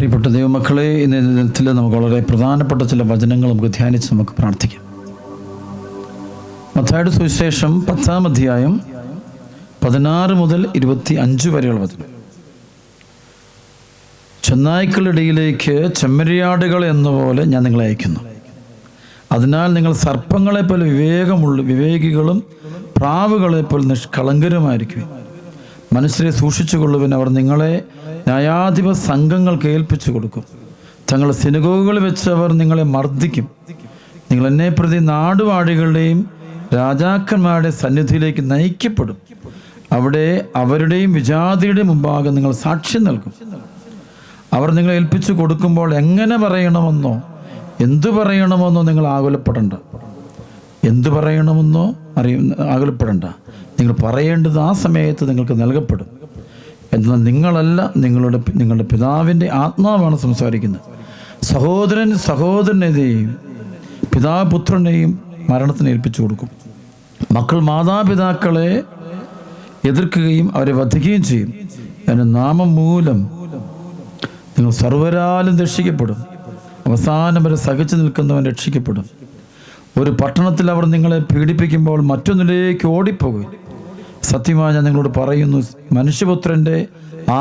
പ്രിയപ്പെട്ട ദൈവമക്കളെ, ഇന്ന് ദിനത്തിൽ നമുക്ക് വളരെ പ്രധാനപ്പെട്ട ചില വചനങ്ങൾ നമുക്ക് ധ്യാനിച്ച് നമുക്ക് പ്രാർത്ഥിക്കാം. മത്തായിയുടെ സുവിശേഷം 10-ാം അധ്യായം 16 മുതൽ 25 വരെയുള്ള വചനം. ചെന്നായ്ക്കളിടയിലേക്ക് ചെമ്മരിയാടുകൾ എന്ന പോലെ ഞാൻ നിങ്ങളെ അയക്കുന്നു. അതിനാൽ നിങ്ങൾ സർപ്പങ്ങളെ പോലെ വിവേകികളും പ്രാവുകളെ പോലെ നിഷ്കളങ്കരുമായിരിക്കും. മനുഷ്യരെ സൂക്ഷിച്ചുകൊള്ളുവിൻ. അവർ നിങ്ങളെ ന്യായാധിപ സംഘങ്ങൾക്ക് ഏൽപ്പിച്ചു കൊടുക്കും. തങ്ങളുടെ സിനഗോഗുകളിൽ വെച്ച് അവർ നിങ്ങളെ മർദ്ദിക്കും. നിങ്ങൾ എന്നെ പ്രതി നാടുവാഴികളുടെയും രാജാക്കന്മാരുടെ സന്നിധിയിലേക്ക് നയിക്കപ്പെടും. അവിടെ അവരുടെയും വിജാതിയുടെയും മുമ്പാകെ നിങ്ങൾ സാക്ഷ്യം നൽകും. അവർ നിങ്ങളെ ഏൽപ്പിച്ചു കൊടുക്കുമ്പോൾ എങ്ങനെ പറയണമെന്നോ എന്തു പറയണമെന്നോ നിങ്ങൾ ആകുലപ്പെടേണ്ട. എന്തു പറയണമെന്നോ ആകുലപ്പെടേണ്ട. നിങ്ങൾ പറയേണ്ടത് ആ സമയത്ത് നിങ്ങൾക്ക് നൽകപ്പെടും. എന്നാൽ നിങ്ങളല്ല, നിങ്ങളുടെ പിതാവിൻ്റെ ആത്മാവാണ് സംസാരിക്കുന്നത്. സഹോദരൻ സഹോദരനെയും പിതാവ് പുത്രനെയും മരണത്തിന് ഏൽപ്പിച്ചു കൊടുക്കും. മക്കൾ മാതാപിതാക്കളെ എതിർക്കുകയും അവരെ വധിക്കുകയും ചെയ്യും. എൻ്റെ നാമം മൂലം നിങ്ങൾ സർവ്വരാലും രക്ഷിക്കപ്പെടും. അവസാനം വരെ സഹിച്ചു നിൽക്കുന്നവൻ രക്ഷിക്കപ്പെടും. ഒരു പട്ടണത്തിൽ അവർ നിങ്ങളെ പീഡിപ്പിക്കുമ്പോൾ മറ്റൊന്നിലേക്ക് ഓടിപ്പോകും. സത്യമായി ഞാൻ നിങ്ങളോട് പറയുന്നു, മനുഷ്യപുത്രൻ്റെ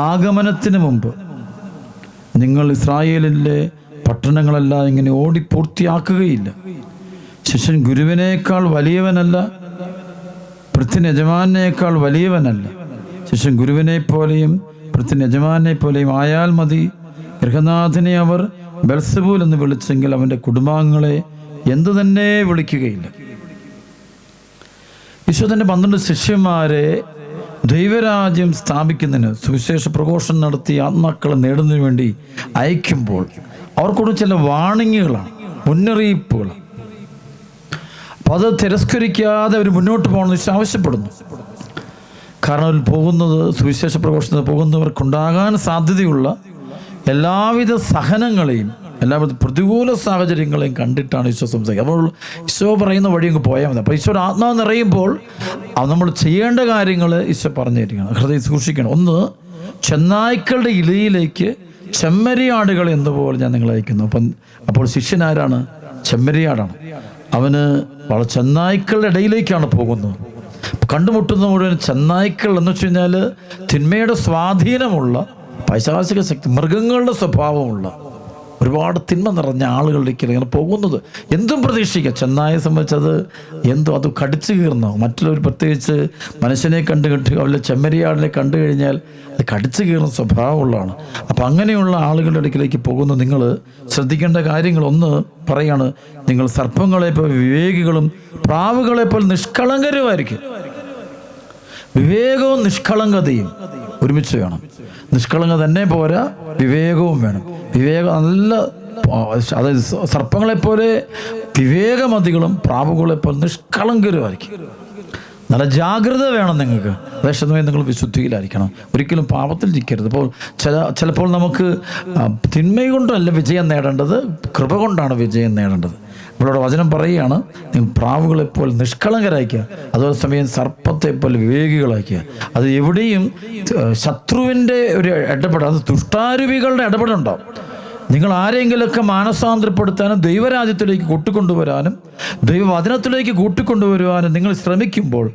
ആഗമനത്തിന് മുമ്പ് നിങ്ങൾ ഇസ്രായേലിലെ പട്ടണങ്ങളെല്ലാം ഇങ്ങനെ ഓടി പൂർത്തിയാക്കുകയില്ല. ശിഷ്യൻ ഗുരുവിനേക്കാൾ വലിയവനല്ല, ഭൃത്യൻ യജമാനേക്കാൾ വലിയവനല്ല. ശിഷ്യൻ ഗുരുവിനെ പോലെയും ഭൃത്യൻ യജമാനെ പോലെയും ആയാൽ മതി. ഗൃഹനാഥനെ അവർ ബെൽസബൂൽ എന്ന് വിളിച്ചെങ്കിൽ അവൻ്റെ കുടുംബാംഗങ്ങളെ എന്തു തന്നെ വിളിക്കുകയില്ല. ഈശോ തൻ്റെ 12 ശിഷ്യന്മാരെ ദൈവരാജ്യം സ്ഥാപിക്കുന്നതിന് സുവിശേഷ പ്രഘോഷണം നടത്തി ആത്മാക്കളെ നേടുന്നതിന് വേണ്ടി അയക്കുമ്പോൾ അവർക്കൂടെ ചില വാണിങ്ങുകളാണ്, മുന്നറിയിപ്പുകളാണ്. അപ്പോൾ അത് തിരസ്കരിക്കാതെ അവർ മുന്നോട്ട് പോകണമെന്ന് ഈശോ ആവശ്യപ്പെടുന്നു. കാരണം അവർ പോകുന്നത്, സുവിശേഷ പ്രഘോഷണത്തിന് പോകുന്നവർക്കുണ്ടാകാൻ സാധ്യതയുള്ള എല്ലാവിധ സഹനങ്ങളെയും എല്ലാവിധ പ്രതികൂല സാഹചര്യങ്ങളെയും കണ്ടിട്ടാണ് ഈശോ സംസാരിക്കുക. അപ്പോൾ ഈശോ പറയുന്ന വഴി അങ്ങ് പോയാൽ മതി. അപ്പോൾ ഈശോയുടെ ആത്മാവ് നിറയുമ്പോൾ നമ്മൾ ചെയ്യേണ്ട കാര്യങ്ങൾ ഈശോ പറഞ്ഞു തരികയാണ്. ഹൃദയം സൂക്ഷിക്കണം. ഒന്ന്, ചെന്നായ്ക്കളുടെ ഇലയിലേക്ക് ചെമ്മരിയാടുകൾ എന്നപോലെ ഞാൻ നിങ്ങളെ അയക്കുന്നു. അപ്പോൾ ശിഷ്യനാരാണ്? ചെമ്മരിയാടാണ്. അവന് ചെന്നായ്ക്കളുടെ ഇടയിലേക്കാണ് പോകുന്നത്. കണ്ടുമുട്ടുന്ന മുഴുവൻ ചെന്നായ്ക്കൾ എന്ന് വെച്ച് കഴിഞ്ഞാൽ തിന്മയുടെ സ്വാധീനമുള്ള പൈശാചിക ശക്തി, മൃഗങ്ങളുടെ സ്വഭാവമുള്ള ഒരുപാട് തിന്മ നിറഞ്ഞ ആളുകളിലേക്ക് ഇങ്ങനെ പോകുന്നത്. എന്തും പ്രതീക്ഷിക്കുക. ചെന്നായെ സംബന്ധിച്ചത് എന്തോ അത് കടിച്ചു കീറുന്നോ, മറ്റുള്ളവർ പ്രത്യേകിച്ച് മനുഷ്യനെ അവരുടെ ചെമ്മരിയാടിനെ കണ്ടു കഴിഞ്ഞാൽ അത് കടിച്ചു കീറുന്ന സ്വഭാവമുള്ളതാണ്. അപ്പം അങ്ങനെയുള്ള ആളുകളുടെ അടുക്കിലേക്ക് പോകുന്ന നിങ്ങൾ ശ്രദ്ധിക്കേണ്ട കാര്യങ്ങൾ ഒന്ന് പറയാണ്, നിങ്ങൾ സർപ്പങ്ങളെപ്പോൾ വിവേകികളും പ്രാവുകളെപ്പോൾ നിഷ്കളങ്കരുമായിരിക്കും. വിവേകവും നിഷ്കളങ്കതയും ഒരുമിച്ച് വേണം. നിഷ്കളങ്ക തന്നെ പോരാ, വിവേകവും വേണം. വിവേകം നല്ല, അതായത് സർപ്പങ്ങളെപ്പോലെ വിവേകമതികളും പ്രാവുകളെപ്പോലെ നിഷ്കളങ്കരുമായിരിക്കും. നല്ല ജാഗ്രത വേണം നിങ്ങൾക്ക്. അതേസമയം നിങ്ങൾ വിശുദ്ധിയിലായിരിക്കണം. ഒരിക്കലും പാപത്തിൽ ഇരിക്കരുത്. അപ്പോൾ ചിലപ്പോൾ നമുക്ക് തിന്മ കൊണ്ടല്ല വിജയം നേടേണ്ടത്, കൃപ കൊണ്ടാണ് വിജയം നേടേണ്ടത്. നമ്മളോട് വചനം പറയുകയാണ്, നിങ്ങൾ പ്രാവുകളെപ്പോലെ നിഷ്കളങ്കരായിക്കുക, അതുപോലെ സമയം സർപ്പത്തെപ്പോലെ വിവേകികളാക്കുക. അത് എവിടെയും ശത്രുവിൻ്റെ ഒരു ഇടപെടൽ, അത് ദുഷ്ടാരൂപികളുടെ ഇടപെടുണ്ടാവും. നിങ്ങൾ ആരെങ്കിലുമൊക്കെ മാനസാന്തരപ്പെടുത്താനും ദൈവരാജ്യത്തിലേക്ക് കൂട്ടിക്കൊണ്ടുവരാനും ദൈവവചനത്തിലേക്ക് കൂട്ടിക്കൊണ്ടുവരുവാനും നിങ്ങൾ ശ്രമിക്കുമ്പോൾ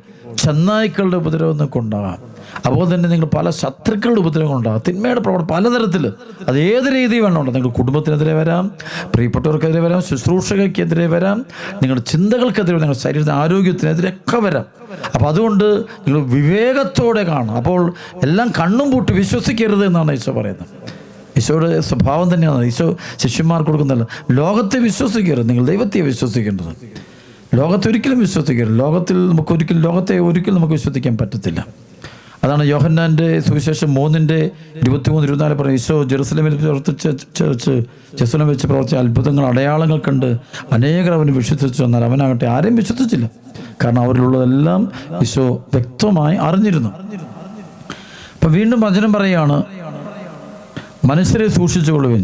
ചെന്നായ്ക്കളുടെ ഉപദ്രവം നിങ്ങൾക്ക് ഉണ്ടാകാം. അതുപോലെ തന്നെ നിങ്ങൾ പല ശത്രുക്കളുടെ ഉപദ്രവം ഉണ്ടാകും. തിന്മയുടെ പ്രവർത്തനം പലതരത്തിൽ, അത് ഏത് രീതി വേണമുണ്ടോ. നിങ്ങൾ കുടുംബത്തിനെതിരെ വരാം, പ്രിയപ്പെട്ടവർക്കെതിരെ വരാം, ശുശ്രൂഷകർക്കെതിരെ വരാം, നിങ്ങളുടെ ചിന്തകൾക്കെതിരെ, നിങ്ങളുടെ ശരീരത്തിൻ്റെ ആരോഗ്യത്തിനെതിരെയൊക്കെ വരാം. അപ്പോൾ അതുകൊണ്ട് നിങ്ങൾ വിവേകത്തോടെ കാണും. അപ്പോൾ എല്ലാം കണ്ണും പൂട്ടി വിശ്വസിക്കരുത് എന്നാണ് ഈശോ പറയുന്നത്. ഈശോയുടെ സ്വഭാവം തന്നെയാണ് ഈശോ ശിഷ്യന്മാർക്ക് കൊടുക്കുന്നതല്ല. ലോകത്തെ വിശ്വസിക്കരുത്, നിങ്ങൾ ദൈവത്തെ വിശ്വസിക്കേണ്ടത്. ലോകത്തെ ഒരിക്കലും വിശ്വസിക്കരുത്. ലോകത്തെ ഒരിക്കലും നമുക്ക് വിശ്വസിക്കാൻ പറ്റത്തില്ല. അതാണ് യോഹന്നാൻ്റെ സുവിശേഷം 3:23-24 പറയും. ഈശോ ജെറുസലേമിൽ വെച്ച് പ്രവർത്തിച്ച അത്ഭുതങ്ങൾ, അടയാളങ്ങൾ കണ്ട് അനേകർ അവന് വിശ്വസിച്ചു. എന്നാൽ അവനാകട്ടെ ആരെയും വിശ്വസിച്ചില്ല. കാരണം അവരിലുള്ളതെല്ലാം ഈശോ വ്യക്തമായി അറിഞ്ഞിരുന്നു. അപ്പം വീണ്ടും വചനം പറയുകയാണ്, മനുഷ്യരെ സൂക്ഷിച്ചുകൊള്ളുവിൻ,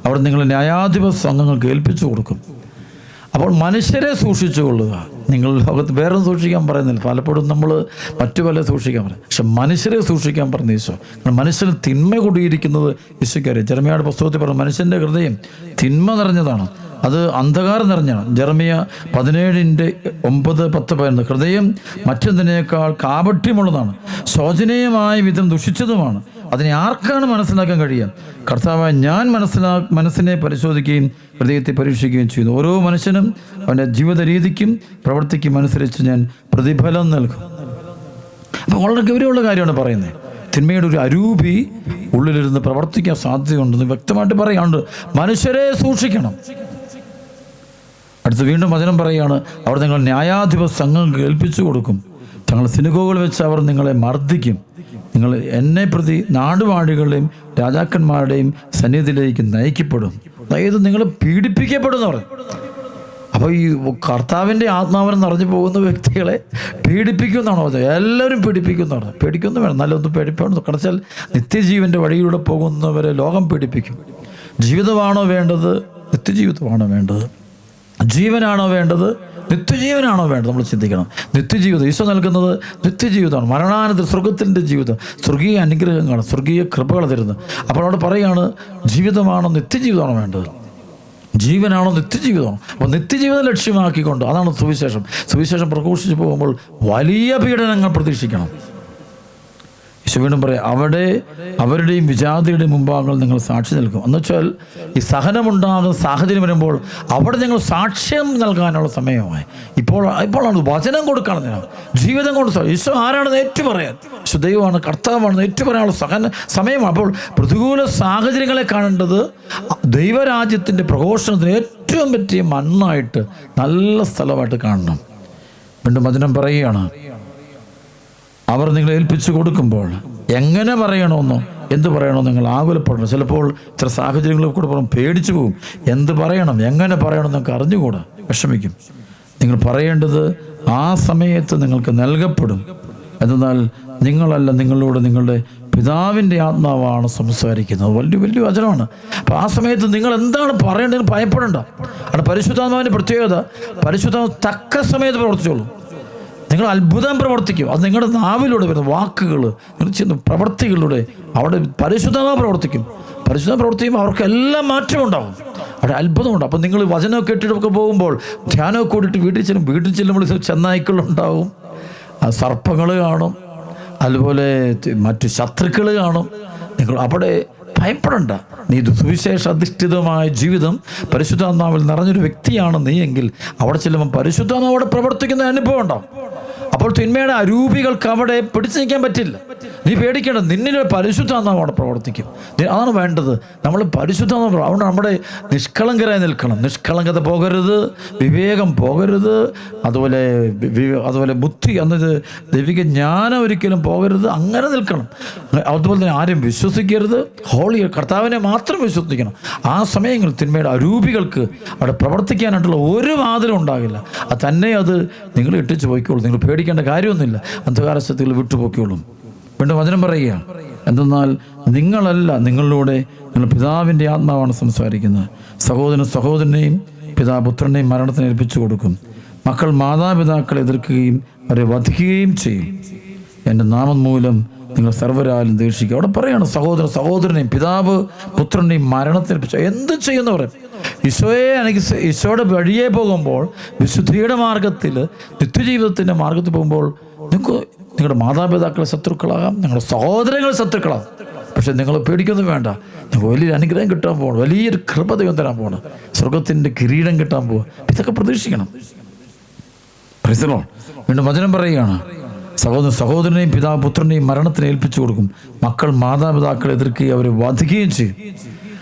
അവർ നിങ്ങളെ ന്യായാധിപ സംഘങ്ങൾക്ക് ഏൽപ്പിച്ചു കൊടുക്കും. അപ്പോൾ മനുഷ്യരെ സൂക്ഷിച്ചുകൊള്ളുക. നിങ്ങൾ ലോകത്ത് വേറെ സൂക്ഷിക്കാൻ പറയുന്നില്ല. പലപ്പോഴും നമ്മൾ മറ്റു പല സൂക്ഷിക്കാൻ പറയും, പക്ഷെ മനുഷ്യരെ സൂക്ഷിക്കാൻ പറഞ്ഞ ഈശോ. മനുഷ്യന് തിന്മ കൂടിയിരിക്കുന്നത് ഈശോയ്ക്കറിയാം. ജെറമ്യായുടെ പുസ്തകത്തിൽ പറഞ്ഞു മനുഷ്യൻ്റെ ഹൃദയം തിന്മ നിറഞ്ഞതാണ്, അത് അന്ധകാരം നിറഞ്ഞാണ്. ജെറമ്യ 17:9-10 പറയുന്നത്, ഹൃദയം മറ്റൊന്നിനേക്കാൾ കാപട്യമുള്ളതാണ്, ശോചനീയമായ വിധം ദുഷിച്ചതുമാണ്, അതിനെ ആർക്കാണ് മനസ്സിലാക്കാൻ കഴിയുക? കർത്താവായ ഞാൻ മനസ്സിനെ പരിശോധിക്കുകയും ഹൃദയത്തെ പരീക്ഷിക്കുകയും ചെയ്യുന്നു. ഓരോ മനുഷ്യനും അവൻ്റെ ജീവിത രീതിക്കും പ്രവൃത്തിക്കും അനുസരിച്ച് ഞാൻ പ്രതിഫലം നൽകും. അപ്പം വളരെ ഗൗരവമുള്ള കാര്യമാണ് പറയുന്നത്. തിന്മയുടെ ഒരു അരൂപി ഉള്ളിലിരുന്ന് പ്രവർത്തിക്കാൻ സാധ്യതയുണ്ടെന്ന് വ്യക്തമായിട്ട് പറയാണ്ട് മനുഷ്യരെ സൂക്ഷിക്കണം. അടുത്ത് വീണ്ടും വചനം പറയുകയാണ്, അവർ നിങ്ങൾ ന്യായാധിപ സംഘങ്ങൾക്ക് ഏൽപ്പിച്ചു കൊടുക്കും, തങ്ങളുടെ സിനഗോഗുകൾ വെച്ച് അവർ നിങ്ങളെ മർദ്ദിക്കും, നിങ്ങൾ എന്നെ പ്രതി നാടുവാഴികളുടെയും രാജാക്കന്മാരുടെയും സന്നിധിയിലേക്ക് നയിക്കപ്പെടും. അതായത് നിങ്ങൾ പീഡിപ്പിക്കപ്പെടുന്നവർ. അപ്പോൾ ഈ കർത്താവിൻ്റെ ആത്മാവിനെ നിറഞ്ഞു പോകുന്ന വ്യക്തികളെ പീഡിപ്പിക്കുമെന്നാണോ പറഞ്ഞത്? എല്ലാവരും പീഡിപ്പിക്കുന്നവർ. പേടിക്കൊന്നും വേണം, നല്ലൊന്നും പേടിപ്പാണെന്ന് കടച്ചാൽ നിത്യജീവൻ്റെ വഴിയിലൂടെ പോകുന്നവരെ ലോകം പീഡിപ്പിക്കും. ജീവിതമാണോ വേണ്ടത്? നിത്യജീവിതമാണോ വേണ്ടത്? ജീവനാണോ വേണ്ടത്? നിത്യജീവനാണോ വേണ്ടത്? നമ്മൾ ചിന്തിക്കണം. നിത്യജീവിതം ഈശോ നൽകുന്നത് നിത്യജീവിതമാണ്. മരണാനന്തര സ്വർഗത്തിൻ്റെ ജീവിതം, സ്വർഗീയ അനുഗ്രഹങ്ങൾ, സ്വർഗീയ കൃപകൾ തരുന്നത്. അപ്പോൾ അവിടെ പറയുകയാണ്, ജീവിതമാണോ നിത്യജീവിതമാണോ വേണ്ടത്? ജീവനാണോ നിത്യജീവിതമാണോ? അപ്പോൾ നിത്യജീവിതം ലക്ഷ്യമാക്കിക്കൊണ്ട് അതാണ് സുവിശേഷം. സുവിശേഷം പ്രഘോഷിച്ച് പോകുമ്പോൾ വലിയ പീഡനങ്ങൾ പ്രതീക്ഷിക്കണം. യേശു വീണ്ടും പറയാം, അവരുടെയും വിജാതിയുടെയും മുമ്പാകെ നിങ്ങൾ സാക്ഷി നിൽക്കും. എന്നുവെച്ചാൽ ഈ സഹനമുണ്ടാകുന്ന സാഹചര്യം വരുമ്പോൾ അവിടെ നിങ്ങൾ സാക്ഷ്യം നൽകാനുള്ള സമയമായി. ഇപ്പോഴാണ് വചനം കൊടുക്കണം, ജീവിതം കൊണ്ട്. ഈശോ ആരാണെന്ന് ഏറ്റുപറയാൻ, ഈശോ ദൈവമാണ്, കർത്താവാണെന്ന് ഏറ്റുപറയാനുള്ള സമയമാണ്. അപ്പോൾ പ്രതികൂല സാഹചര്യങ്ങളെ കാണേണ്ടത് ദൈവരാജ്യത്തിൻ്റെ പ്രഘോഷണത്തിന് ഏറ്റവും പറ്റിയ മണ്ണായിട്ട്, നല്ല സ്ഥലമായിട്ട് കാണണം. വീണ്ടും വചനം പറയുകയാണ്, അവർ നിങ്ങളെ ഏൽപ്പിച്ചു കൊടുക്കുമ്പോൾ എങ്ങനെ പറയണമെന്നോ എന്ത് പറയണമെന്നോ നിങ്ങൾ ആകുലപ്പെടണം. ചിലപ്പോൾ ചില സാഹചര്യങ്ങളിൽ കൂടെ പുറം പേടിച്ചു പോകും. എന്ത് പറയണം, എങ്ങനെ പറയണം എന്നൊക്കെ അറിഞ്ഞുകൂടാ, വിഷമിക്കും. നിങ്ങൾ പറയേണ്ടത് ആ സമയത്ത് നിങ്ങൾക്ക് നൽകപ്പെടും. എന്നാൽ നിങ്ങളല്ല, നിങ്ങളോട് നിങ്ങളുടെ പിതാവിൻ്റെ ആത്മാവാണ് സംസാരിക്കുന്നത്. വലിയ വചനമാണ്. അപ്പോൾ ആ സമയത്ത് നിങ്ങൾ എന്താണ് പറയേണ്ടതെന്ന് ഭയപ്പെടേണ്ട. അവിടെ പരിശുദ്ധാത്മാവിൻ്റെ പ്രത്യേകത, പരിശുദ്ധാത്മാവ് തക്ക സമയത്ത് പ്രവർത്തിച്ചോളൂ. നിങ്ങൾ അത്ഭുതം പ്രവർത്തിക്കും. അത് നിങ്ങളുടെ നാവിലൂടെ വരുന്ന വാക്കുകൾ, നിങ്ങൾ ചെയ്യുന്ന പ്രവർത്തികളിലൂടെ അവിടെ പരിശുദ്ധമായി പ്രവർത്തിക്കും. പരിശുദ്ധം പ്രവർത്തിക്കുമ്പോൾ അവർക്കെല്ലാം മാറ്റമുണ്ടാകും, അവിടെ അത്ഭുതമുണ്ടാകും. അപ്പം നിങ്ങൾ വചനമൊക്കെ ഇട്ടിട്ടൊക്കെ പോകുമ്പോൾ ധ്യാനമൊക്കെ കൂടിയിട്ട് വീട്ടിൽ ചെല്ലുമ്പോൾ ചെന്നായ്ക്കളുണ്ടാവും, സർപ്പങ്ങൾ കാണും, അതുപോലെ മറ്റ് ശത്രുക്കൾ കാണും. നിങ്ങൾ അവിടെ ഭയപ്പെടണ്ട. നീ സുവിശേഷ അധിഷ്ഠിതമായ ജീവിതം പരിശുദ്ധാത്മാവിൽ നിറഞ്ഞൊരു വ്യക്തിയാണ് നീ എങ്കിൽ അവിടെ ചെല്ലുമ്പോൾ പരിശുദ്ധാത്മാവ് അവിടെ പ്രവർത്തിക്കുന്ന അനുഭവം ഉണ്ടാവും. അപ്പോൾ തിന്മയുടെ അരൂപികൾക്ക് അവിടെ പിടിച്ചു നിൽക്കാൻ പറ്റില്ല. നീ പേടിക്കേണ്ട, നിന്നിൽ പരിശുദ്ധാത്മാവ് അവിടെ പ്രവർത്തിക്കും. അതാണ് വേണ്ടത്. നമ്മൾ പരിശുദ്ധാത്മാവ്, അതുകൊണ്ട് നമ്മുടെ നിഷ്കളങ്കരായി നിൽക്കണം. നിഷ്കളങ്കത പോകരുത്, വിവേകം പോകരുത്, അതുപോലെ ബുദ്ധി എന്നത് ദൈവിക ജ്ഞാനം ഒരിക്കലും പോകരുത്. അങ്ങനെ നിൽക്കണം. അതുപോലെ തന്നെ ആരും വിശ്വസിക്കരുത്, ഹോളി കർത്താവിനെ മാത്രം വിശ്വസിക്കണം. ആ സമയങ്ങളിൽ തിന്മയുടെ അരൂപികൾക്ക് അവിടെ പ്രവർത്തിക്കാനായിട്ടുള്ള ഒരു വാതിലും ഉണ്ടാകില്ല. അത് നിങ്ങൾ ഇട്ടിച്ച് പോയിക്കോളൂ. നിങ്ങൾ പേടിക്കേണ്ട കാര്യമൊന്നുമില്ല. അന്ധകാരശക്തികൾ വിട്ടുപോയിക്കോളും. വീണ്ടും വചനം പറയുക, എന്തെന്നാൽ നിങ്ങളല്ല, നിങ്ങളിലൂടെ നിങ്ങൾ പിതാവിൻ്റെ ആത്മാവാണ് സംസാരിക്കുന്നത്. സഹോദരനെയും പുത്രനെയും മരണത്തിന് ഏൽപ്പിച്ചു കൊടുക്കും. മക്കൾ മാതാപിതാക്കളെ എതിർക്കുകയും അവരെ വധിക്കുകയും ചെയ്യും. എൻ്റെ നാമം മൂലം നിങ്ങൾ സർവ്വരാലും ദേഷിക്കുക. അവിടെ പറയാണ്, സഹോദരനെയും പുത്രനെയും മരണത്തിനേൽപ്പിച്ചു. എന്ത് ചെയ്യുന്നവർ ഈശോയുടെ വഴിയെ പോകുമ്പോൾ, വിശുദ്ധിയുടെ മാർഗത്തിൽ, നിത്യജീവിതത്തിൻ്റെ മാർഗത്തിൽ പോകുമ്പോൾ നിങ്ങളുടെ മാതാപിതാക്കളെ ശത്രുക്കളാകാം, നിങ്ങളുടെ സഹോദരങ്ങൾ ശത്രുക്കളാകാം. പക്ഷെ നിങ്ങൾ പേടിക്കൊന്നും വേണ്ട. നിങ്ങൾക്ക് വലിയൊരു അനുഗ്രഹം കിട്ടാൻ പോകണം, വലിയൊരു കൃപ ദൈവം തരാൻ പോകണം, സ്വർഗത്തിൻ്റെ കിരീടം കിട്ടാൻ പോകുക. ഇതൊക്കെ പ്രതീക്ഷിക്കണം. വീണ്ടും വചനം പറയുകയാണ്, സഹോദരനെയും പുത്രനെയും മരണത്തിന് ഏൽപ്പിച്ചു കൊടുക്കും. മക്കൾ മാതാപിതാക്കളെ എതിർക്കുകയും അവരെ വധിക്കുകയും ചെയ്യും.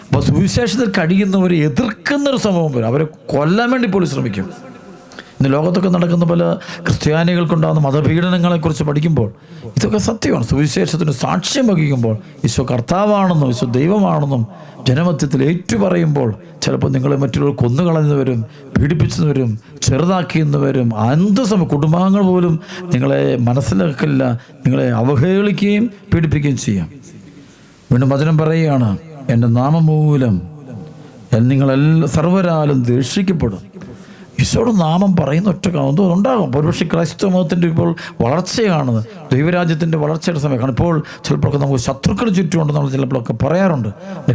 അപ്പോൾ സുവിശേഷത്തിൽ കഴിയുന്നവരെ എതിർക്കുന്നൊരു സംഭവം വരും. അവരെ കൊല്ലാൻ വേണ്ടി പോലും ശ്രമിക്കും. ഇന്ന് ലോകത്തൊക്കെ നടക്കുന്ന പല ക്രിസ്ത്യാനികൾക്കുണ്ടാകുന്ന മതപീഡനങ്ങളെക്കുറിച്ച് പഠിക്കുമ്പോൾ ഇതൊക്കെ സത്യമാണ്. സുവിശേഷത്തിന് സാക്ഷ്യം വഹിക്കുമ്പോൾ ഈശോ കർത്താവാണെന്നും ഈശോ ദൈവമാണെന്നും ജനമധ്യത്തിൽ ഏറ്റുപറയുമ്പോൾ ചിലപ്പോൾ നിങ്ങളെ മറ്റുള്ളവർ കൊന്നുകളഞ്ഞവരും പീഡിപ്പിച്ചവരും ചെറുതാക്കിയെന്നവരും അന്തസമയം കുടുംബാംഗങ്ങൾ പോലും നിങ്ങളെ മനസ്സിലാക്കില്ല, നിങ്ങളെ അവഹേളിക്കുകയും പീഡിപ്പിക്കുകയും ചെയ്യാം. വീണ്ടും വചനം പറയുകയാണ്, എൻ്റെ നാമം മൂലം നിങ്ങളെല്ലാം സർവ്വരാലും ദേഷിക്കപ്പെടും. ഈശോയുടെ നാമം പറയുന്ന ഒറ്റ എന്തോ ഉണ്ടാകും. ഒരുപക്ഷെ ക്രൈസ്തവ മതത്തിൻ്റെ ഇപ്പോൾ വളർച്ചയാണ്, ദൈവരാജ്യത്തിൻ്റെ വളർച്ചയുടെ സമയമാണ്. ഇപ്പോൾ ചിലപ്പോഴൊക്കെ നമുക്ക് ശത്രുക്കൾ ചുറ്റുമുണ്ടെന്ന് നമ്മൾ ചിലപ്പോഴൊക്കെ പറയാറുണ്ട്.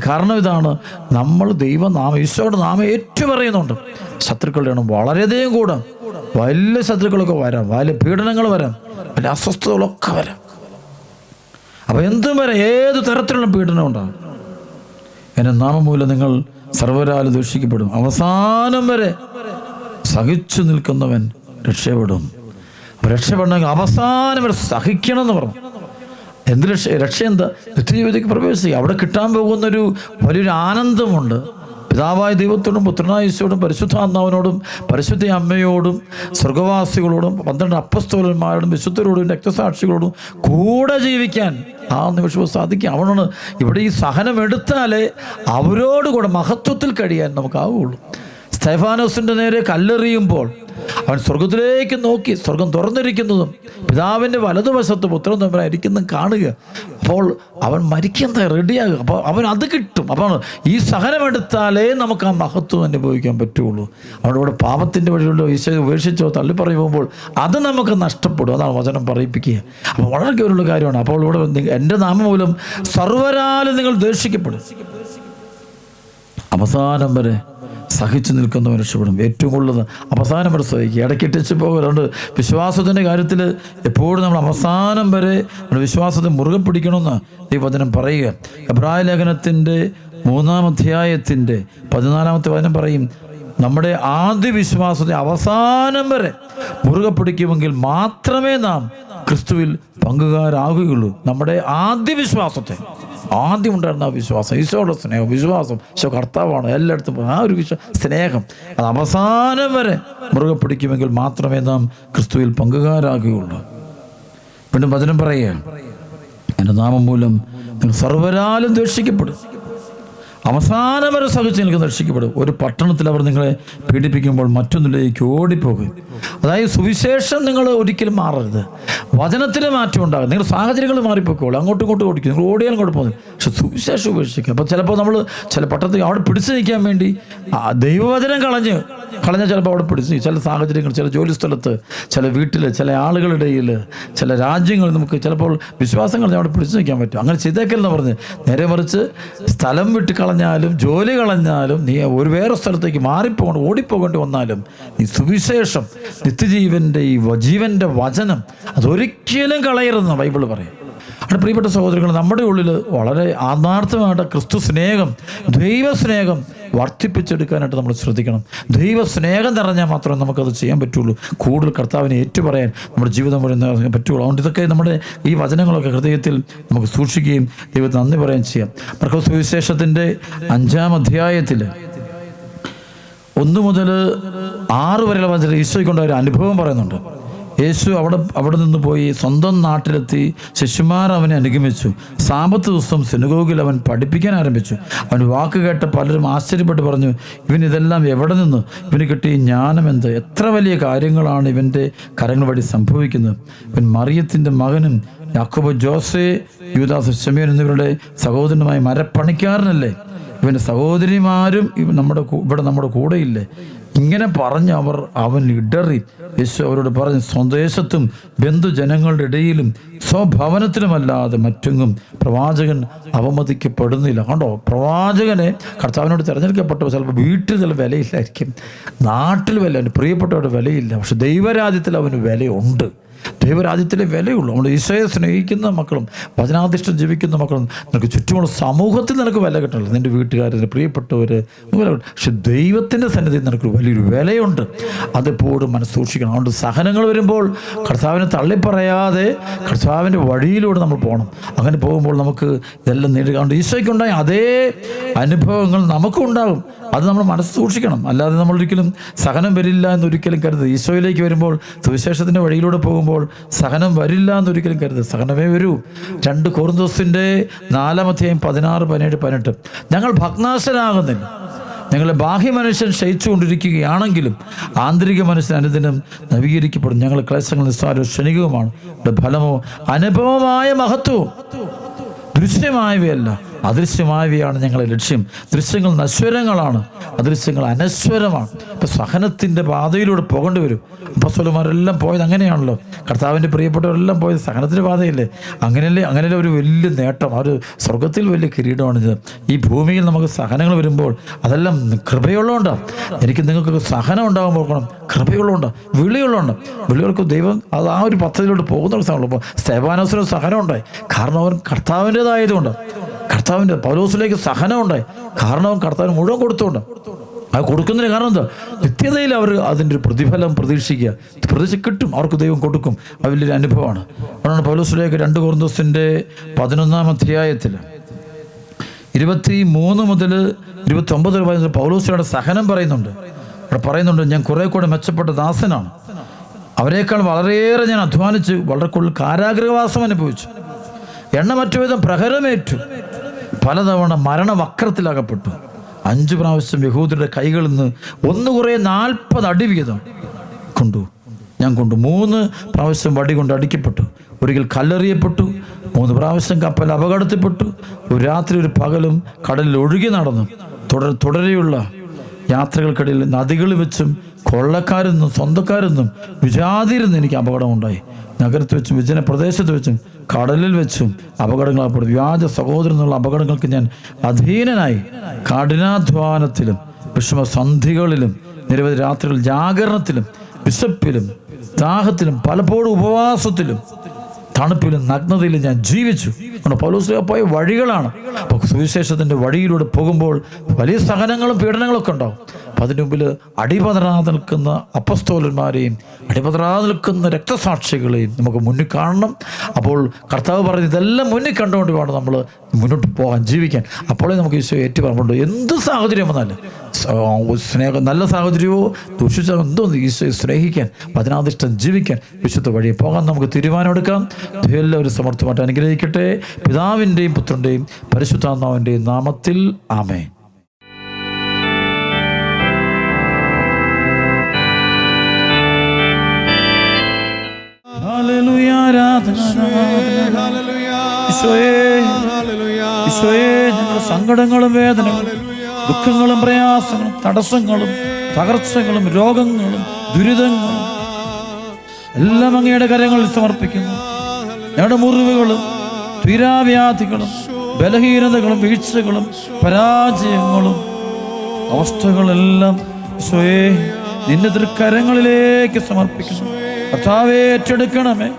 കാരണം ഇതാണ്, നമ്മൾ ദൈവനാമം, ഈശോയുടെ നാമം ഏറ്റുപറയുന്നുണ്ട്. ശത്രുക്കളുടെ എണ്ണം വളരെയധികം കൂടാം. വലിയ ശത്രുക്കളൊക്കെ വരാം, വലിയ പീഡനങ്ങൾ വരാം, വലിയ അസ്വസ്ഥതകളൊക്കെ വരാം. അപ്പോൾ എന്തും വരാം, ഏത് തരത്തിലുള്ള പീഡനം ഉണ്ടാകും. എൻ്റെ നാമം മൂലം നിങ്ങൾ സർവ്വരാലും ദൂഷിക്കപ്പെടും. അവസാനം വരെ സഹിച്ചു നിൽക്കുന്നവൻ രക്ഷപ്പെടും. രക്ഷപ്പെടണമെങ്കിൽ അവസാനം വരെ സഹിക്കണം എന്ന് പറഞ്ഞു. എന്ത് രക്ഷ എന്താ? നിത്യജീവിതത്തിലേക്ക് പ്രവേശിക്കുക. അവിടെ കിട്ടാൻ പോകുന്നൊരു വലിയൊരു ആനന്ദമുണ്ട്. പിതാവായ ദൈവത്തോടും പുത്രനായ ഈശോയോടും പരിശുദ്ധാത്മാവിനോടും പരിശുദ്ധ അമ്മയോടും സ്വർഗവാസികളോടും 12 അപ്പസ്തോലന്മാരോടും വിശുദ്ധരോടും രക്തസാക്ഷികളോടും കൂടെ ജീവിക്കാൻ ആ നിമിഷവും സാധിക്കും. അവനാണ് ഇവിടെ ഈ സഹനം എടുത്താലേ അവരോടുകൂടെ മഹത്വത്തിൽ കഴിയാൻ നമുക്കാവുള്ളൂ. സ്തെഫാനോസിൻ്റെ നേരെ കല്ലെറിയുമ്പോൾ അവൻ സ്വർഗത്തിലേക്ക് നോക്കി, സ്വർഗം തുറന്നിരിക്കുന്നതും പിതാവിൻ്റെ വലതുവശത്ത് പുത്രൻ തമ്മിൽ ഇരിക്കുന്നതും കാണുക. അപ്പോൾ അവൻ മരിക്കാൻ റെഡിയാകുക. അപ്പോൾ അവൻ അത് കിട്ടും. അപ്പോൾ ഈ സഹനമെടുത്താലേ നമുക്ക് ആ മഹത്വം അനുഭവിക്കാൻ പറ്റുള്ളൂ. അവിടെ പാപത്തിൻ്റെ വഴിയുള്ള ഈശോയെ ഉപേക്ഷിച്ചോ തള്ളി പറയുമ്പോൾ അത് നമുക്ക് നഷ്ടപ്പെടും. അതാണ് വചനം പറയിപ്പിക്കുക. അപ്പോൾ വളരെ ഗൗരവമുള്ള കാര്യമാണ്. അപ്പോൾ ഇവിടെ എൻ്റെ നാമം മൂലം സർവ്വരാലും നിങ്ങൾ ദേഷിക്കപ്പെടും. അവസാനം വരെ സഹിച്ചു നിൽക്കുന്നവൻ രക്ഷപ്പെടും. ഏറ്റവും കൂടുതൽ അവസാനം വരെ സഹിക്കുക. ഇടയ്ക്കിട്ടിച്ച് പോകലുണ്ട്. വിശ്വാസത്തിൻ്റെ കാര്യത്തിൽ എപ്പോഴും നമ്മൾ അവസാനം വരെ വിശ്വാസത്തെ മുറുകെ പിടിക്കണമെന്ന് ഈ വചനം പറയുക. എബ്രായ ലേഖനത്തിൻ്റെ 3-ാം അധ്യായത്തിൻ്റെ 14-ാമത്തെ വചനം പറയും, നമ്മുടെ ആദ്യ വിശ്വാസത്തെ അവസാനം വരെ മുറുകെ പിടിക്കുമെങ്കിൽ മാത്രമേ നാം ക്രിസ്തുവിൽ പങ്കുകാരാകുകയുള്ളൂ. നമ്മുടെ ആദ്യ വിശ്വാസത്തെ, ആദ്യം ഉണ്ടായിരുന്ന ആ വിശ്വാസം, ഈശോയുടെ സ്നേഹം, വിശ്വാസം, ഈശോ കർത്താവാണ് എല്ലായിടത്തും, ആ ഒരു സ്നേഹം അത് അവസാനം വരെ മുറുകെ പിടിക്കുമെങ്കിൽ മാത്രമേ നാം ക്രിസ്തുവിൽ പങ്കുകാരാകുകയുള്ളൂ. വീണ്ടും വചനം പറയുക, എൻ്റെ നാമം മൂലം നിങ്ങൾ സർവ്വരാലും ദ്വേഷിക്കപ്പെടും. അവസാനം വരെ സഹിച്ച് നിങ്ങൾക്ക് രക്ഷിക്കപ്പെടും. ഒരു പട്ടണത്തിൽ അവർ നിങ്ങളെ പീഡിപ്പിക്കുമ്പോൾ മറ്റൊന്നിലേക്ക് ഓടിപ്പോകും. അതായത് സുവിശേഷം നിങ്ങൾ ഒരിക്കലും മാറരുത്. വചനത്തിന് മാറ്റം ഉണ്ടാകും. നിങ്ങൾ സാഹചര്യങ്ങൾ മാറിപ്പോയിക്കോളൂ, അങ്ങോട്ടും ഇങ്ങോട്ടും ഓടിക്കും, നിങ്ങൾ ഓടിയാലും കുഴപ്പമൊന്നും. പക്ഷെ സുവിശേഷം ഉപേക്ഷിക്കുക. അപ്പോൾ ചിലപ്പോൾ നമ്മൾ ചില പട്ടണത്തിൽ അവിടെ പിടിച്ചു നിൽക്കാൻ വേണ്ടി ദൈവവചനം കളഞ്ഞ് ചിലപ്പോൾ അവിടെ പിടിച്ച് ചില സാഹചര്യങ്ങൾ, ചില ജോലി സ്ഥലത്ത്, ചില വീട്ടിൽ, ചില ആളുകളുടെ ഇടയിൽ, ചില രാജ്യങ്ങളിൽ നമുക്ക് ചിലപ്പോൾ വിശ്വാസം കളഞ്ഞ് അവിടെ പിടിച്ചു നിൽക്കാൻ പറ്റും. അങ്ങനെ ചെയ്തേക്കല്ലെന്ന് പറഞ്ഞ് നേരെ മറിച്ച് സ്ഥലം വിട്ട് കളഞ്ഞാലും ജോലി കളഞ്ഞാലും നീ ഒരു വേറെ സ്ഥലത്തേക്ക് ഓടിപ്പോകേണ്ടി വന്നാലും ഈ സുവിശേഷം, നിത്യജീവൻ്റെ ഈ ജീവൻ്റെ വചനം അതൊരിക്കലും കളയരുതെന്ന് ബൈബിൾ പറയും. അവിടെ പ്രിയപ്പെട്ട സഹോദരങ്ങൾ, നമ്മുടെ ഉള്ളിൽ വളരെ ആത്മാർത്ഥമായിട്ട് ക്രിസ്തു സ്നേഹം, ദൈവസ്നേഹം വർദ്ധിപ്പിച്ചെടുക്കാനായിട്ട് നമ്മൾ ശ്രദ്ധിക്കണം. ദൈവസ്നേഹം നിറഞ്ഞാൽ മാത്രമേ നമുക്കത് ചെയ്യാൻ പറ്റുള്ളൂ. കൂടുതൽ കർത്താവിനെ ഏറ്റുപറയാൻ നമ്മുടെ ജീവിതം മുഴുവൻ പറ്റുള്ളൂ. അതുകൊണ്ട് ഇതൊക്കെ നമ്മുടെ ഈ വചനങ്ങളൊക്കെ ഹൃദയത്തിൽ നമുക്ക് സൂക്ഷിക്കുകയും ദൈവത്തിന് നന്ദി പറയുകയും ചെയ്യാം. മർക്കോസ് സുവിശേഷത്തിൻ്റെ 5-ാം അധ്യായത്തിൽ 1 മുതൽ 6 വരെയുള്ള വചനം ഈശോയ്ക്കുണ്ടായ ഒരു അനുഭവം പറയുന്നുണ്ട്. യേശു അവിടെ നിന്ന് പോയി സ്വന്തം നാട്ടിലെത്തി. ശിഷ്യന്മാർ അവനെ അനുഗമിച്ചു. സാബത്ത് ദിവസം സിനഗോഗിൽ അവൻ പഠിപ്പിക്കാൻ ആരംഭിച്ചു. അവൻ വാക്ക് കേട്ട പലരും ആശ്ചര്യപ്പെട്ട് പറഞ്ഞു, ഇവൻ ഇതെല്ലാം എവിടെ നിന്ന്? ഇവന് കിട്ടിയ ജ്ഞാനം എന്ത്? എത്ര വലിയ കാര്യങ്ങളാണ് ഇവൻ്റെ കരങ്ങൾ വഴി സംഭവിക്കുന്നത്. ഇവൻ മറിയത്തിൻ്റെ മകനും യാക്കോബ്, ജോസേ, യൂദാസ്, ശിമയോൻ എന്നിവരുടെ സഹോദരനുമായ മരപ്പണിക്കാരനല്ലേ? ഇവൻ്റെ സഹോദരിമാരും നമ്മുടെ കൂടെയില്ലേ? ഇങ്ങനെ പറഞ്ഞ് അവൻ ഇടറി. യേശു അവരോട് പറഞ്ഞു, സ്വദേശത്തും ബന്ധുജനങ്ങളുടെ ഇടയിലും സ്വഭവനത്തിലുമല്ലാതെ മറ്റെങ്ങും പ്രവാചകൻ അവമതിക്കപ്പെടുന്നില്ല. കണ്ടോ, പ്രവാചകനെ കർത്താവിനോട് തിരഞ്ഞെടുക്കപ്പെട്ടപ്പോൾ ചിലപ്പോൾ വീട്ടിൽ ചില വിലയില്ലായിരിക്കും, നാട്ടിൽ വില, പ്രിയപ്പെട്ടവരുടെ വിലയില്ല. പക്ഷെ ദൈവരാജ്യത്തിൽ അവന് വിലയുണ്ട്. ദൈവരാജ്യത്തിലെ വിലയുള്ളൂ. നമ്മൾ ഈശോയെ സ്നേഹിക്കുന്ന മക്കളും വചനാധിഷ്ഠം ജീവിക്കുന്ന മക്കളും നിനക്ക് ചുറ്റുമുള്ള സമൂഹത്തിൽ നിനക്ക് വില കിട്ടണല്ലോ. നിൻ്റെ വീട്ടുകാർ, നിൻ്റെ പ്രിയപ്പെട്ടവർ വില കിട്ടും. പക്ഷെ ദൈവത്തിൻ്റെ സന്നിധിയിൽ നിനക്ക് വലിയൊരു വിലയുണ്ട്. അതെപ്പോഴും മനസ്സൂക്ഷിക്കണം. അതുകൊണ്ട് സഹനങ്ങൾ വരുമ്പോൾ കർത്താവിനെ തള്ളിപ്പറയാതെ കർത്താവിൻ്റെ വഴിയിലൂടെ നമ്മൾ പോകണം. അങ്ങനെ പോകുമ്പോൾ നമുക്ക് ഇതെല്ലാം നേടുക. അതുകൊണ്ട് ഈശോയ്ക്കുണ്ടായ അതേ അനുഭവങ്ങൾ നമുക്കും ഉണ്ടാകും. അത് നമ്മൾ മനസ്സ് സൂക്ഷിക്കണം. അല്ലാതെ നമ്മളൊരിക്കലും സഹനം വരില്ല എന്നൊരിക്കലും കരുതരുത്. ഈശോയിലേക്ക് വരുമ്പോൾ, സുവിശേഷത്തിൻ്റെ വഴിയിലൂടെ പോകുമ്പോൾ സഹനം വരില്ല എന്നൊരിക്കലും കരുതരുത്. സഹനമേ വരൂ. 2 കൊരിന്തോസിൻ്റെ 4-ാം അധ്യായം 16, 17, 18 ഞങ്ങൾ ഭഗ്നാശരാകുന്നില്ല. ഞങ്ങളെ ബാഹ്യ മനുഷ്യൻ ക്ഷയിച്ചുകൊണ്ടിരിക്കുകയാണെങ്കിലും ആന്തരിക മനുഷ്യൻ അനുദിനം നവീകരിക്കപ്പെടും. ഞങ്ങൾ ക്ലേശങ്ങൾ നിസ്സാരവും ക്ഷണികവുമാണ്. ഫലമോ അനുഭവമായ മഹത്വവും ദൃശ്യമായവയല്ല, അദൃശ്യമായവയാണ് ഞങ്ങളെ ലക്ഷ്യം. ദൃശ്യങ്ങൾ നശ്വരങ്ങളാണ്, അദൃശ്യങ്ങൾ അനശ്വരമാണ്. ഇപ്പം സഹനത്തിൻ്റെ പാതയിലൂടെ പോകേണ്ടി വരും. അപ്പോസ്തലന്മാരെല്ലാം പോയത് അങ്ങനെയാണല്ലോ. കർത്താവിൻ്റെ പ്രിയപ്പെട്ടവരെല്ലാം പോയത് സഹനത്തിൻ്റെ പാതയില്ലേ. അങ്ങനെയല്ലേ ഒരു വലിയ നേട്ടം, ഒരു സ്വർഗത്തിൽ വലിയ കിരീടമാണിത്. ഈ ഭൂമിയിൽ നമുക്ക് സഹനങ്ങൾ വരുമ്പോൾ അതെല്ലാം കൃപയുള്ളതുകൊണ്ടാണ്. എനിക്ക് നിങ്ങൾക്ക് സഹനം ഉണ്ടാകുമ്പോൾ കൃപയുള്ളതുകൊണ്ട്, വിളികൾക്ക് ദൈവം അത് ആ ഒരു പദ്ധതിയിലോട്ട് പോകുന്ന സമയമുള്ളൂ. ഇപ്പോൾ സ്തെഫാനോസിന് സഹനം ഉണ്ടായി, കാരണം അവൻ കർത്താവിൻ്റെതായതുകൊണ്ട്. കർത്താവിൻ്റെ പൗലോസിലേക്ക് സഹനം ഉണ്ടായി, കാരണം അവൻ കർത്താവിന് മുഴുവൻ കൊടുത്തുകൊണ്ട്. അത് കൊടുക്കുന്നതിന് കാരണം എന്താ? നിത്യതയിൽ അവർ അതിൻ്റെ ഒരു പ്രതിഫലം പ്രതീക്ഷിക്കുക. പ്രതീക്ഷ കിട്ടും, അവർക്ക് ദൈവം കൊടുക്കും. അത് വലിയൊരു അനുഭവമാണ്. അതുകൊണ്ട് പൗലോസിലേക്ക് 2 കൊരിന്ത്യസിൻ്റെ 11-ാം അധ്യായത്തിൽ 23 മുതൽ 29 വരെ പൗലോസിയുടെ സഹനം പറയുന്നുണ്ട്. അവിടെ പറയുന്നുണ്ട്, ഞാൻ കുറെ കൂടെ മെച്ചപ്പെട്ട ദാസനാണ്, അവരെക്കാൾ വളരെയേറെ ഞാൻ അധ്വാനിച്ച് വളരെ കൂടുതൽ കാരാഗ്രഹവാസം അനുഭവിച്ചു, എണ്ണമറ്റ വിധം പ്രഹരമേറ്റു, പലതവണ മരണവക്രത്തിലകപ്പെട്ടു, 5 പ്രാവശ്യം യഹൂദരുടെ കൈകളിൽ നിന്ന് 1 കുറേ 40 അടി വീതം ഞാൻ കൊണ്ടു 3 പ്രാവശ്യം വടി കൊണ്ട് അടിക്കപ്പെട്ടു, ഒരിക്കൽ കല്ലെറിയപ്പെട്ടു, 3 പ്രാവശ്യം കപ്പൽ അപകടത്തിൽപ്പെട്ടു, ഒരു രാത്രി ഒരു പകലും കടലിൽ ഒഴുകി നടന്നു. തുടരെയുള്ള യാത്രകൾക്കിടയിൽ നദികളിൽ വെച്ചും കൊള്ളക്കാരിൽ നിന്നും സ്വന്തക്കാരിൽ നിന്നും വിജാതിയിൽ നിന്നും എനിക്ക് അപകടമുണ്ടായി. നഗരത്തിൽ വെച്ചും വിജന പ്രദേശത്ത് വെച്ചും കടലിൽ വെച്ചും അപകടങ്ങളാപ്പെടും. വ്യാജ സഹോദരൻ എന്നുള്ള അപകടങ്ങൾക്ക് ഞാൻ അധീനനായി. കഠിനാധ്വാനത്തിലും വിഷമസന്ധികളിലും നിരവധി രാത്രികൾ ജാഗരണത്തിലും വിശപ്പിലും ദാഹത്തിലും പലപ്പോഴും ഉപവാസത്തിലും തണുപ്പിലും നഗ്നതയിലും ഞാൻ ജീവിച്ചു. പൗലോസ് പോയ വഴികളാണ്. അപ്പോൾ സുവിശേഷത്തിൻ്റെ വഴിയിലൂടെ പോകുമ്പോൾ വലിയ സഹനങ്ങളും പീഡനങ്ങളൊക്കെ ഉണ്ടാവും. അപ്പം അതിന് മുമ്പിൽ അടിപതറാതെ നിൽക്കുന്ന അപ്പസ്തോലന്മാരെയും അടിപതറാതെ നിൽക്കുന്ന രക്തസാക്ഷികളെയും നമുക്ക് മുന്നിൽ കാണണം. അപ്പോൾ കർത്താവ് പറഞ്ഞ് ഇതെല്ലാം മുന്നിൽ കണ്ടുകൊണ്ട് വേണം നമ്മൾ മുന്നോട്ട് പോകാൻ, ജീവിക്കാൻ. അപ്പോഴേ നമുക്ക് ഈശോ ഏറ്റു പറഞ്ഞുകൊണ്ട് എന്ത് സാഹചര്യം വന്നാലും സ്നേഹം, നല്ല സാഹചര്യമോ ദൂഷിച്ചോ എന്തോ ഈശോയെ സ്നേഹിക്കാൻ, അതിനാധിഷ്ഠം ജീവിക്കാൻ, വിശുദ്ധ വഴിയെ പോകാൻ നമുക്ക് തീരുമാനമെടുക്കാം. എല്ലാവരും സമർത്ഥമായിട്ട് അനുഗ്രഹിക്കട്ടെ. പിതാവിൻ്റെയും പുത്രൻ്റെയും പരിശുദ്ധാത്മാവിൻ്റെയും നാമത്തിൽ ആമേൻ. ഈശോയെ, ഞങ്ങളുടെ സങ്കടങ്ങളും വേദനകളും ദുഃഖങ്ങളും പ്രയാസങ്ങളും തടസ്സങ്ങളും തകർച്ചകളും രോഗങ്ങളും ദുരിതങ്ങളും എല്ലാം അങ്ങയുടെ കരങ്ങളിൽ സമർപ്പിക്കുന്നു. ഞങ്ങളുടെ മുറിവുകളും തീരാവ്യാധികളും ബലഹീനതകളും വീഴ്ചകളും പരാജയങ്ങളും അവസ്ഥകളെല്ലാം ഈശോയെ നിന്റെ തൃക്കരങ്ങളിലേക്ക് സമർപ്പിക്കുന്നു. കർത്താവേ, ഏറ്റെടുക്കണമേ,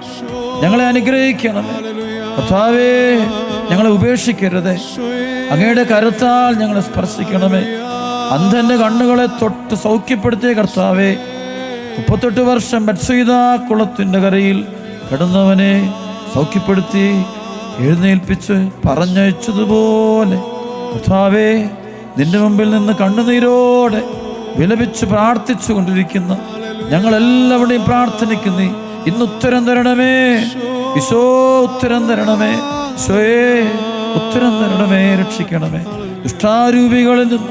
ഞങ്ങളെ അനുഗ്രഹിക്കണമേ. കർത്താവേ, ഞങ്ങളെ ഉപേക്ഷിക്കരുതേ. അങ്ങയുടെ കരത്താൽ ഞങ്ങളെ സ്പർശിക്കണമേ. അന്ധന്റെ കണ്ണുകളെ തൊട്ട് സൗഖ്യപ്പെടുത്തിയ കർത്താവേ, 38 വർഷം ബത്സയിദ കുളത്തിൻ്റെ കരയിൽ കിടന്നവനെ സൗഖ്യപ്പെടുത്തി എഴുന്നേൽപ്പിച്ച് പറഞ്ഞയച്ചതുപോലെ കർത്താവേ, നിന്റെ മുമ്പിൽ നിന്ന് കണ്ണുനീരോടെ വിലപിച്ച് പ്രാർത്ഥിച്ചു കൊണ്ടിരിക്കുന്ന ഞങ്ങളെല്ലാവരുടെയും പ്രാർത്ഥനയ്ക്ക് ഇന്ന് ഉത്തരം തരണമേ. ഈശോ, ഉത്തരം തരണമേ. ഈശോയെ, ഉത്തരം തരണമേ. രക്ഷിക്കണമേ. ദുഷ്ടാരൂപികളിൽ നിന്നും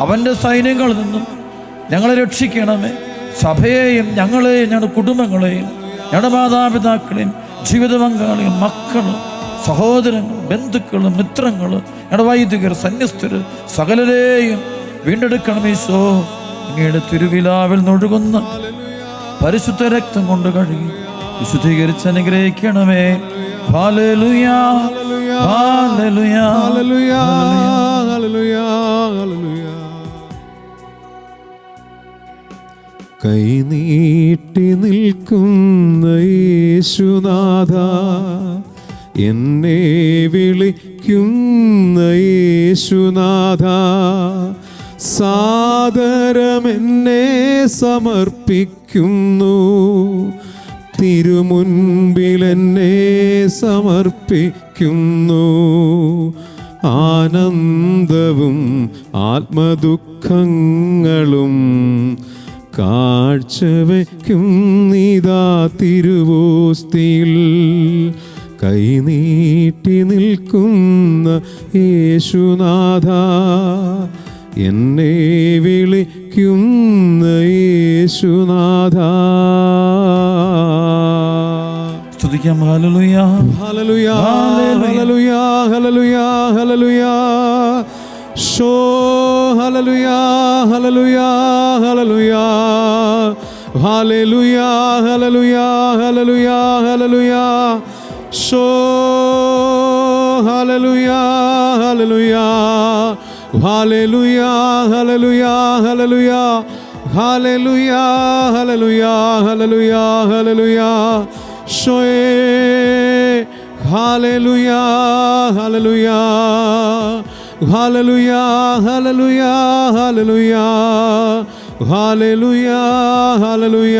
അവൻ്റെ സൈന്യങ്ങളിൽ നിന്നും ഞങ്ങളെ രക്ഷിക്കണമേ. സഭയെയും ഞങ്ങളെയും ഞങ്ങളുടെ കുടുംബങ്ങളെയും ഞങ്ങളുടെ മാതാപിതാക്കളെയും ജീവിത പങ്കാളികളും മക്കളും സഹോദരങ്ങളും ബന്ധുക്കളും മിത്രങ്ങളും ഞങ്ങളുടെ വൈദികർ സന്യസ്തർ സകലരെയും വീണ്ടെടുക്കണം. ഈശോ, അങ്ങയുടെ തിരുവിലാവിൽ നിന്നൊഴുകുന്ന പരിശുദ്ധ രക്തം കൊണ്ട് കഴുകി വിശുദ്ധീകരിച്ച് അനുഗ്രഹിക്കണമേ. ഹല്ലേലൂയ, ഹല്ലേലൂയ, ഹല്ലേലൂയ, ഹല്ലേലൂയ, ഹല്ലേലൂയ. കൈനീട്ടി നിൽക്കുന്ന യേശുനാഥ, എന്നെ വിളിക്കുന്ന യേശുനാഥ, സാദരമെന്നെ സമർപ്പിക്കുന്നു, തിരുമുൻപിലെന്നെ സമർപ്പിക്കുന്നു. ആനന്ദവും ആത്മദുഃഖങ്ങളും കാഴ്ചവെക്കും നീതാ തിരുവോസ്തിയിൽ. കൈനീട്ടി നിൽക്കുന്ന യേശുനാഥ, എന്നെ വിളിക്കുന്ന യേശുനാഥ. സ്തുതിക്കാം. പ്രാർത്ഥിക്കാം. ഹല്ലേലൂയ ഹല്ലേലൂയ ഹല്ലേലൂയ ഹല്ലേലൂയ ഹല്ലേലൂയ ശോ ഹല്ലേലൂയ ഹല്ലേലൂയ ഹല്ലേലൂയ ഹല്ലേലൂയ ഹല്ലേലൂയ ഹല്ലേലൂയ ഹല്ലേലൂയ ശോ ഹല്ലേലൂയ ഹല്ലേലൂയ ഹല്ലേലൂയ ഹല്ലേലൂയ ഹല്ലേലൂയ ഹല്ലേലൂയ ഹല്ലേലൂയ ഹല്ലേലൂയ ഹല്ലേലൂയ ശോയേ ഹല്ലേലൂയ ഹല്ലേലൂയ ഹല്ലേലൂയ ഹല്ലേലൂയ ഹല്ലേലൂയ ഹല്ലേലൂയ ഹല്ലേലൂയ